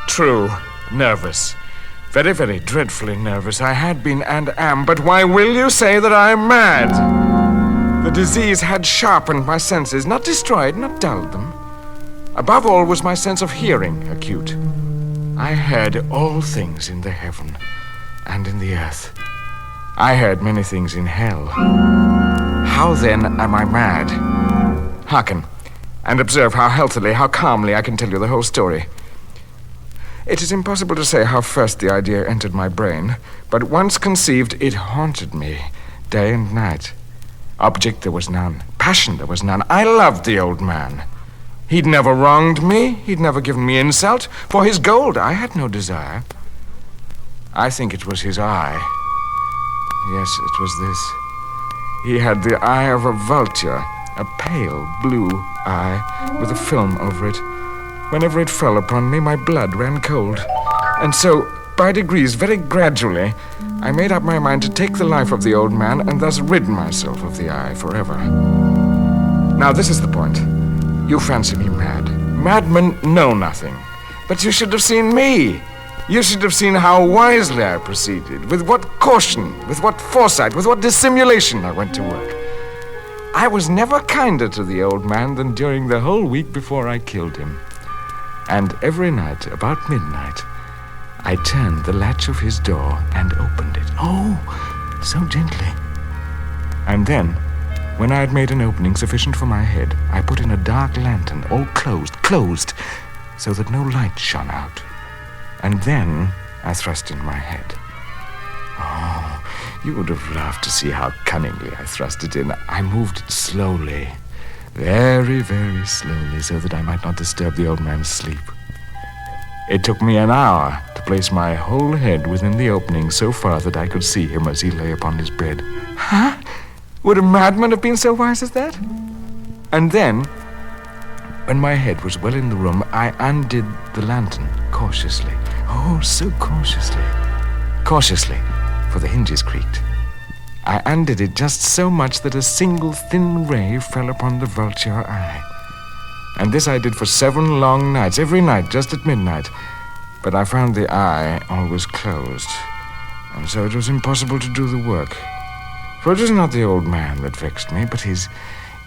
True. Nervous. Very, very dreadfully nervous. I had been and am, but why will you say that I am mad? The disease had sharpened my senses, not destroyed, not dulled them. Above all was my sense of hearing acute. I heard all things in the heaven and in the earth. I heard many things in hell. How then am I mad? Hearken, and observe how healthily, how calmly I can tell you the whole story. It is impossible to say how first the idea entered my brain, but once conceived, it haunted me day and night. Object there was none. Passion there was none. I loved the old man. He'd never wronged me. He'd never given me insult. For his gold, I had no desire. I think it was his eye. Yes, it was this. He had the eye of a vulture, a pale blue eye with a film over it. Whenever it fell upon me, my blood ran cold. And so, by degrees, very gradually, I made up my mind to take the life of the old man and thus rid myself of the eye forever. Now, this is the point. You fancy me mad. Madmen know nothing. But you should have seen me. You should have seen how wisely I proceeded, with what caution, with what foresight, with what dissimulation I went to work. I was never kinder to the old man than during the whole week before I killed him. And every night, about midnight, I turned the latch of his door and opened it. Oh, so gently. And then, when I had made an opening sufficient for my head, I put in a dark lantern, all closed, so that no light shone out. And then I thrust in my head. Oh, you would have laughed to see how cunningly I thrust it in. I moved it slowly. Very, very slowly, so that I might not disturb the old man's sleep. It took me an hour to place my whole head within the opening so far that I could see him as he lay upon his bed. Huh? Would a madman have been so wise as that? And then, when my head was well in the room, I undid the lantern cautiously. Oh, so cautiously. Cautiously, for the hinges creaked. I undid it just so much that a single thin ray fell upon the vulture eye. And this I did for 7 long nights, every night, just at midnight. But I found the eye always closed, and so it was impossible to do the work. For it was not the old man that vexed me, but his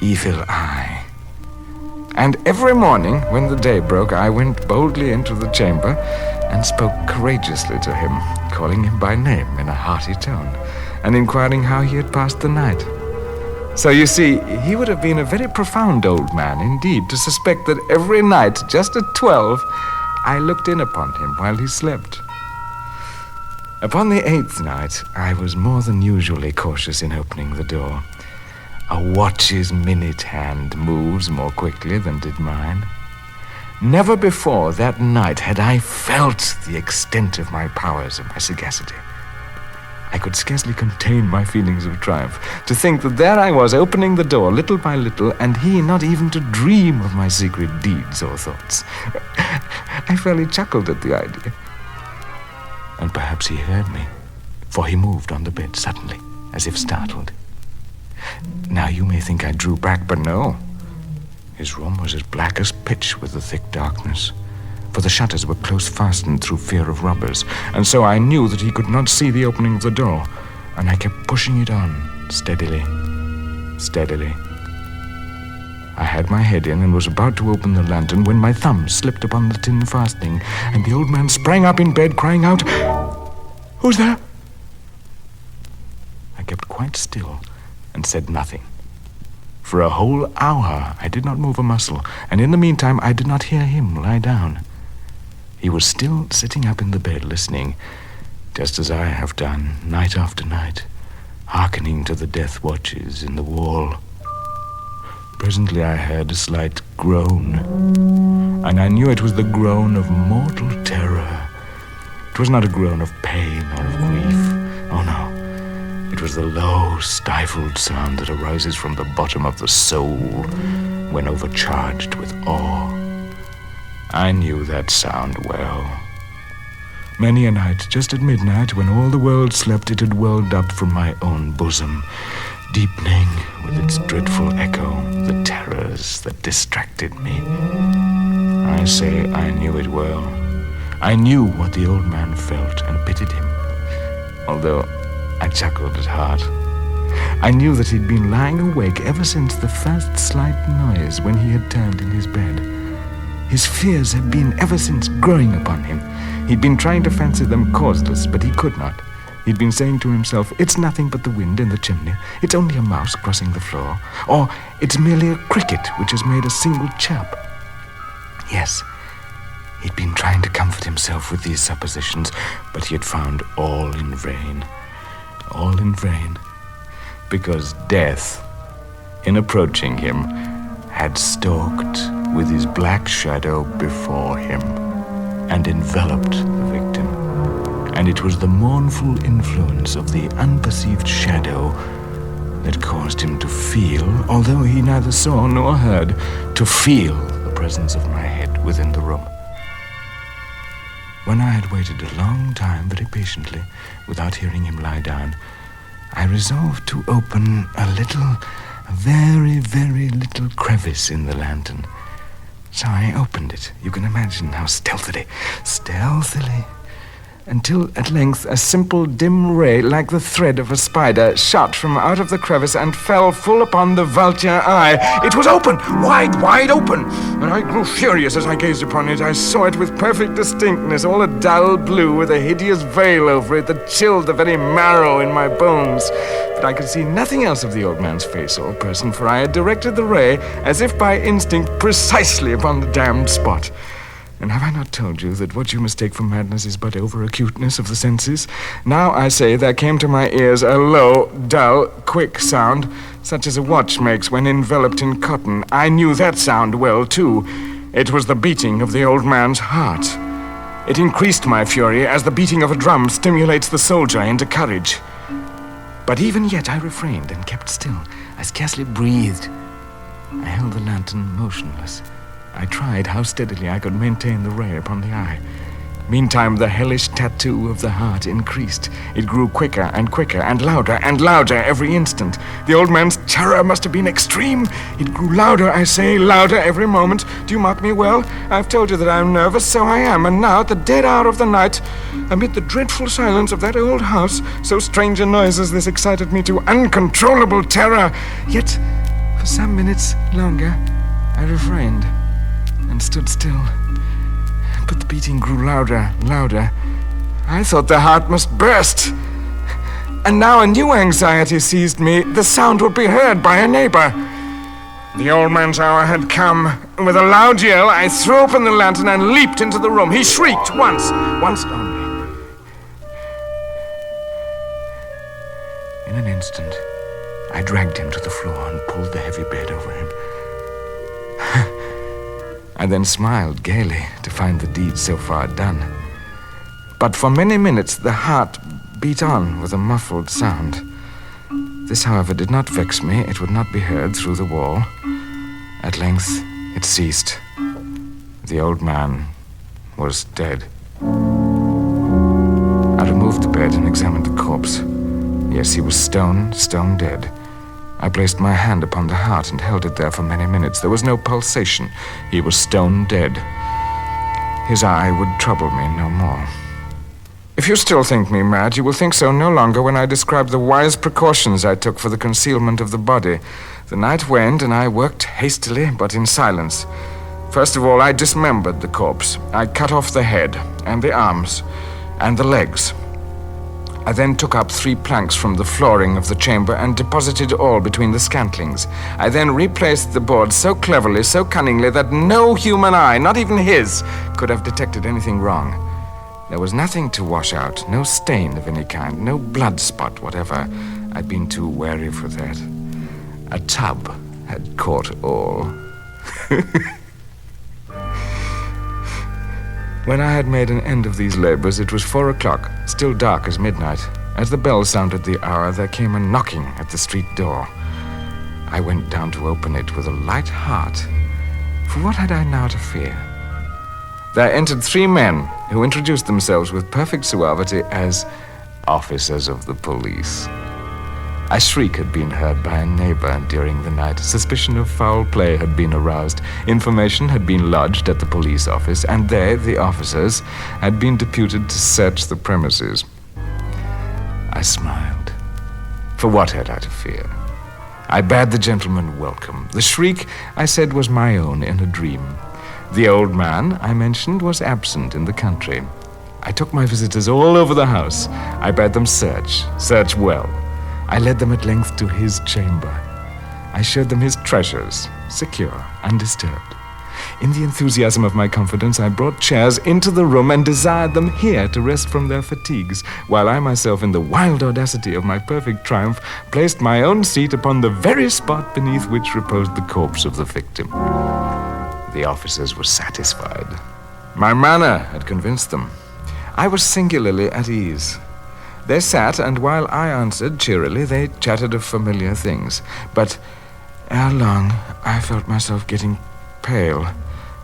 evil eye. And every morning, when the day broke, I went boldly into the chamber and spoke courageously to him, calling him by name in a hearty tone, and inquiring how he had passed the night. So you see, he would have been a very profound old man indeed to suspect that every night, just at 12, I looked in upon him while he slept. Upon the 8th night, I was more than usually cautious in opening the door. A watch's minute hand moves more quickly than did mine. Never before that night had I felt the extent of my powers, of my sagacity. I could scarcely contain my feelings of triumph, to think that there I was opening the door little by little, and he not even to dream of my secret deeds or thoughts. I fairly chuckled at the idea. And perhaps he heard me, for he moved on the bed suddenly, as if startled. Now you may think I drew back, but no. His room was as black as pitch with the thick darkness, for the shutters were close fastened through fear of robbers, and so I knew that he could not see the opening of the door, and I kept pushing it on, steadily, steadily. I had my head in and was about to open the lantern when my thumb slipped upon the tin fastening, and the old man sprang up in bed, crying out, "Who's there?" I kept quite still and said nothing. For a whole hour I did not move a muscle, and in the meantime I did not hear him lie down. He was still sitting up in the bed listening, just as I have done night after night, hearkening to the death watches in the wall. Presently I heard a slight groan, and I knew it was the groan of mortal terror. It was not a groan of pain or of grief. Oh no. It was the low, stifled sound that arises from the bottom of the soul when overcharged with awe. I knew that sound well. Many a night, just at midnight, when all the world slept, it had welled up from my own bosom, deepening with its dreadful echo the terrors that distracted me. I say I knew it well. I knew what the old man felt and pitied him, although I chuckled at heart. I knew that he'd been lying awake ever since the first slight noise when he had turned in his bed. His fears had been ever since growing upon him. He'd been trying to fancy them causeless, but he could not. He'd been saying to himself, "It's nothing but the wind in the chimney. It's only a mouse crossing the floor. Or it's merely a cricket which has made a single chirp." Yes, he'd been trying to comfort himself with these suppositions, but he had found all in vain. All in vain. Because death, in approaching him, had stalked with his black shadow before him and enveloped the victim. And it was the mournful influence of the unperceived shadow that caused him to feel, although he neither saw nor heard, to feel the presence of my head within the room. When I had waited a long time very patiently, without hearing him lie down, I resolved to open a very, very little crevice in the lantern. So I opened it. You can imagine how stealthily, until at length a simple dim ray, like the thread of a spider, shot from out of the crevice and fell full upon the vulture eye. It was open, wide open, and I grew furious as I gazed upon it. I saw it with perfect distinctness, all a dull blue with a hideous veil over it that chilled the very marrow in my bones. But I could see nothing else of the old man's face or person, for I had directed the ray, as if by instinct, precisely upon the damned spot. And have I not told you that what you mistake for madness is but over-acuteness of the senses? Now, I say, there came to my ears a low, dull, quick sound, such as a watch makes when enveloped in cotton. I knew that sound well, too. It was the beating of the old man's heart. It increased my fury as the beating of a drum stimulates the soldier into courage. But even yet I refrained and kept still. I scarcely breathed. I held the lantern motionless. I tried how steadily I could maintain the ray upon the eye. Meantime, the hellish tattoo of the heart increased. It grew quicker and quicker and louder every instant. The old man's terror must have been extreme. It grew louder, I say, louder every moment. Do you mark me well? I've told you that I'm nervous, so I am. And now, at the dead hour of the night, amid the dreadful silence of that old house, so strange a noise as this excited me to uncontrollable terror. Yet, for some minutes longer, I refrained and stood still. But the beating grew louder. I thought the heart must burst. And now a new anxiety seized me. The sound would be heard by a neighbor. The old man's hour had come. With a loud yell, I threw open the lantern and leaped into the room. He shrieked once only. In an instant, I dragged him to the floor and pulled the heavy bed over him. I then smiled gaily to find the deed so far done. But for many minutes the heart beat on with a muffled sound. This, however, did not vex me. It would not be heard through the wall. At length it ceased. The old man was dead. I removed the bed and examined the corpse. Yes, he was stone dead. I placed my hand upon the heart and held it there for many minutes. There was no pulsation. He was stone dead. His eye would trouble me no more. If you still think me mad, you will think so no longer when I describe the wise precautions I took for the concealment of the body. The night waned, and I worked hastily, but in silence. First of all, I dismembered the corpse. I cut off the head, and the arms, and the legs. I then took up 3 planks from the flooring of the chamber and deposited all between the scantlings. I then replaced the board so cleverly, so cunningly, that no human eye, not even his, could have detected anything wrong. There was nothing to wash out, no stain of any kind, no blood spot whatever. I'd been too wary for that. A tub had caught all. When I had made an end of these labors, it was 4 o'clock, still dark as midnight. As the bell sounded the hour, there came a knocking at the street door. I went down to open it with a light heart, for what had I now to fear? There entered 3 men, who introduced themselves with perfect suavity as officers of the police. A shriek had been heard by a neighbor during the night. Suspicion of foul play had been aroused. Information had been lodged at the police office, and they, the officers, had been deputed to search the premises. I smiled. For what had I to fear? I bade the gentleman welcome. The shriek, I said, was my own in a dream. The old man, I mentioned, was absent in the country. I took my visitors all over the house. I bade them search well. I led them at length to his chamber. I showed them his treasures, secure, undisturbed. In the enthusiasm of my confidence, I brought chairs into the room and desired them here to rest from their fatigues, while I myself, in the wild audacity of my perfect triumph, placed my own seat upon the very spot beneath which reposed the corpse of the victim. The officers were satisfied. My manner had convinced them. I was singularly at ease. They sat, and while I answered cheerily, they chatted of familiar things. But ere long, I felt myself getting pale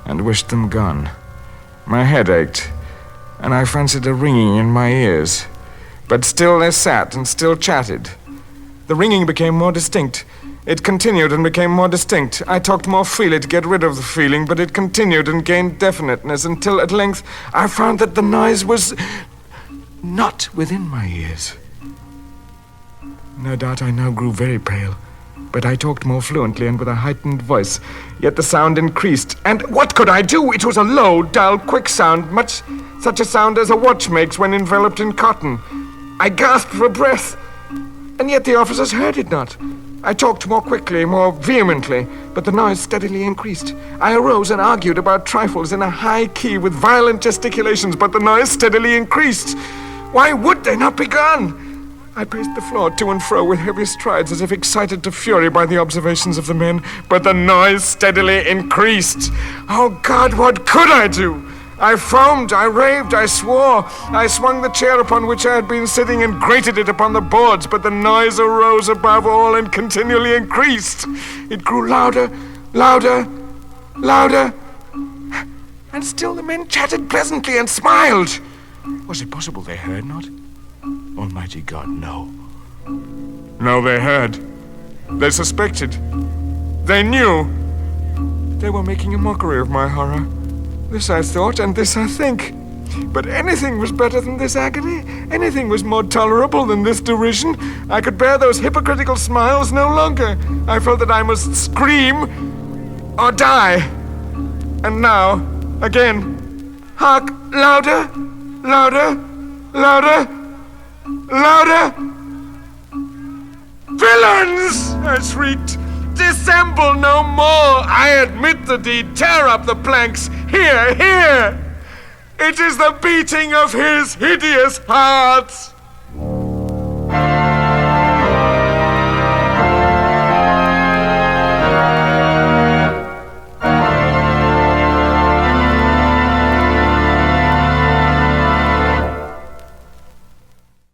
and wished them gone. My head ached, and I fancied a ringing in my ears. But still they sat and still chatted. The ringing became more distinct. It continued and became more distinct. I talked more freely to get rid of the feeling, but it continued and gained definiteness until at length I found that the noise was not within my ears. No doubt I now grew very pale, but I talked more fluently and with a heightened voice. Yet the sound increased, and what could I do? It was a low, dull, quick sound, much such a sound as a watch makes when enveloped in cotton. I gasped for breath, and yet the officers heard it not. I talked more quickly, more vehemently, but the noise steadily increased. I arose and argued about trifles in a high key with violent gesticulations, but the noise steadily increased. Why would they not be gone? I paced the floor to and fro with heavy strides, as if excited to fury by the observations of the men, but the noise steadily increased. Oh God, what could I do? I foamed, I raved, I swore. I swung the chair upon which I had been sitting and grated it upon the boards, but the noise arose above all and continually increased. It grew louder, louder, louder, and still the men chatted pleasantly and smiled. Was it possible they heard not? Almighty God, no. No, they heard. They suspected. They knew. They were making a mockery of my horror. This I thought, and this I think. But anything was better than this agony. Anything was more tolerable than this derision. I could bear those hypocritical smiles no longer. I felt that I must scream or die. And now, again, hark, louder, louder, louder, louder. Villains! I shrieked. Dissemble no more! I admit the deed. Tear up the planks. Here, here! It is the beating of his hideous heart!